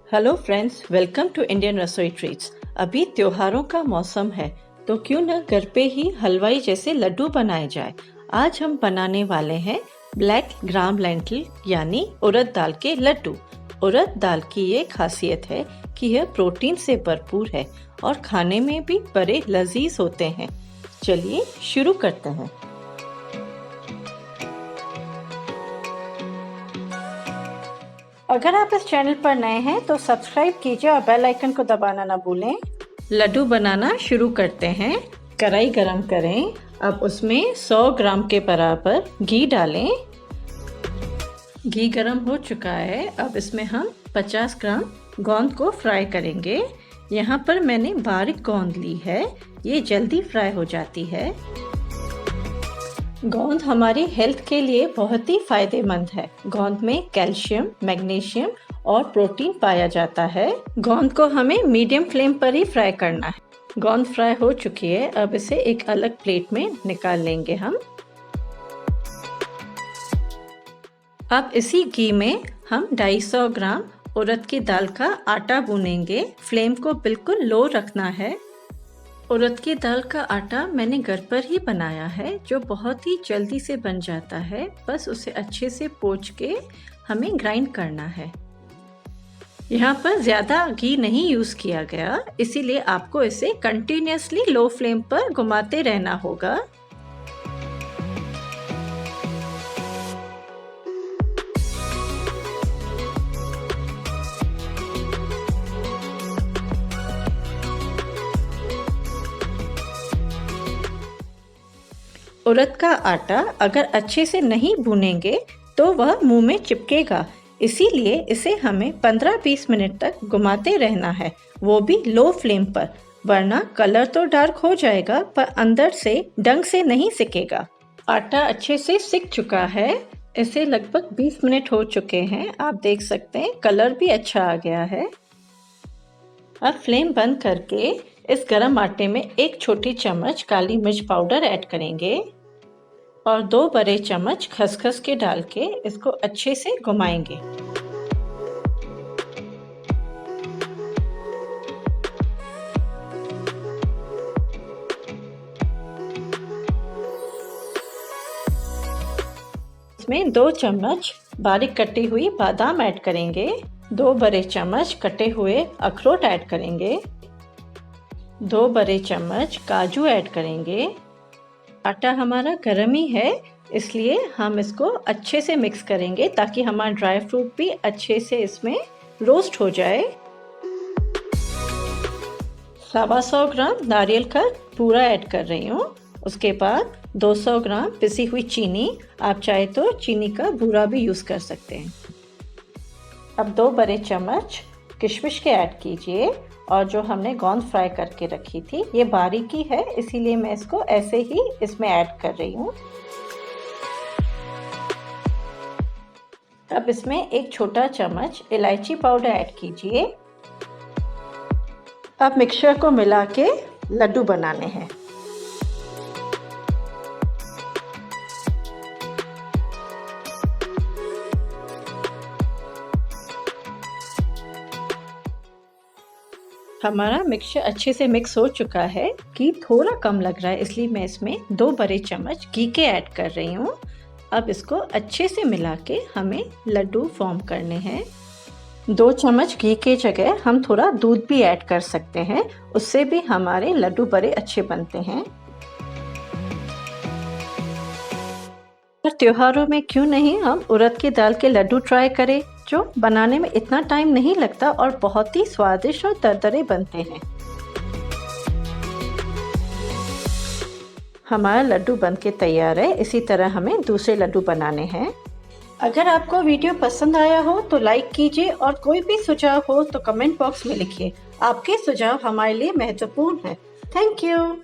Hello friends, welcome to Indian Rasoi treats. अभी त्योहारों का मौसम है तो क्यों न घर पे ही हलवाई जैसे लड्डू बनाए जाए। आज हम बनाने वाले हैं ब्लैक ग्राम लेंटिल यानी उड़द दाल के लड्डू। उड़द दाल की ये खासियत है कि यह प्रोटीन से भरपूर है और खाने में भी बड़े लजीज होते हैं। चलिए शुरू करते हैं। अगर आप इस चैनल पर नए हैं तो सब्सक्राइब कीजिए और बेल आइकन को दबाना ना भूलें। लड्डू बनाना शुरू करते हैं। कढ़ाई गरम करें। अब उसमें 100 ग्राम के बराबर घी डालें। घी गरम हो चुका है। अब इसमें हम 50 ग्राम गोंद को फ्राई करेंगे। यहाँ पर मैंने बारीक गोंद ली है, ये जल्दी फ्राई हो जाती है। गोंद हमारी हेल्थ के लिए बहुत ही फायदेमंद है। गोंद में कैल्शियम, मैग्नीशियम और प्रोटीन पाया जाता है। गोंद को हमें मीडियम फ्लेम पर ही फ्राई करना है। गोंद फ्राई हो चुकी है। अब इसे एक अलग प्लेट में निकाल लेंगे हम। अब इसी घी में हम 250 ग्राम उड़द की दाल का आटा भूनेंगे। फ्लेम को बिल्कुल लो रखना है। उड़द की दाल का आटा मैंने घर पर ही बनाया है, जो बहुत ही जल्दी से बन जाता है। बस उसे अच्छे से पोंछ के हमें ग्राइंड करना है। यहाँ पर ज़्यादा घी नहीं यूज़ किया गया, इसीलिए आपको इसे कंटिन्यूसली लो फ्लेम पर घुमाते रहना होगा। उड़द का आटा अगर अच्छे से नहीं भूनेंगे तो वह मुंह में चिपकेगा, इसीलिए इसे हमें 15-20 मिनट तक घुमाते रहना है, वो भी लो फ्लेम पर, वरना कलर तो डार्क हो जाएगा पर अंदर से ढंग से नहीं सिकेगा। आटा अच्छे से सिक चुका है। इसे लगभग 20 मिनट हो चुके हैं। आप देख सकते हैं कलर भी अच्छा आ गया है। अब फ्लेम बंद करके इस गरम आटे में 1 छोटी चम्मच काली मिर्च पाउडर ऐड करेंगे और 2 बड़े चम्मच खसखस के डाल के इसको अच्छे से घुमाएंगे। इसमें 2 चम्मच बारीक कटी हुई बादाम ऐड करेंगे। 2 बड़े चम्मच कटे हुए अखरोट ऐड करेंगे। 2 बड़े चम्मच काजू ऐड करेंगे। आटा हमारा गर्म ही है, इसलिए हम इसको अच्छे से मिक्स करेंगे ताकि हमारा ड्राई फ्रूट भी अच्छे से इसमें रोस्ट हो जाए। 125 ग्राम नारियल का पूरा ऐड कर रही हूँ। उसके बाद 200 ग्राम पिसी हुई चीनी, आप चाहे तो चीनी का बूरा भी यूज़ कर सकते हैं। अब 2 बड़े चम्मच किशमिश के ऐड कीजिए और जो हमने गोंद फ्राई करके रखी थी, ये बारीकी है इसीलिए मैं इसको ऐसे ही इसमें ऐड कर रही हूँ। अब इसमें 1 छोटा चम्मच इलायची पाउडर ऐड कीजिए। अब मिक्सचर को मिला के लड्डू बनाने हैं। हमारा मिक्सचर अच्छे से मिक्स हो चुका है। घी थोड़ा कम लग रहा है, इसलिए मैं इसमें 2 बड़े चम्मच घी के ऐड कर रही हूँ। अब इसको अच्छे से मिला के हमें लड्डू फॉर्म करने हैं। 2 चम्मच घी के जगह हम थोड़ा दूध भी ऐड कर सकते हैं, उससे भी हमारे लड्डू बड़े अच्छे बनते हैं। पर त्योहारों में क्यों नहीं हम उड़द की दाल के लड्डू ट्राई करें, जो बनाने में इतना टाइम नहीं लगता और बहुत ही स्वादिष्ट और दरदरे बनते हैं। हमारा लड्डू बन के तैयार है। इसी तरह हमें दूसरे लड्डू बनाने हैं। अगर आपको वीडियो पसंद आया हो तो लाइक कीजिए और कोई भी सुझाव हो तो कमेंट बॉक्स में लिखिए। आपके सुझाव हमारे लिए महत्वपूर्ण है। Thank you.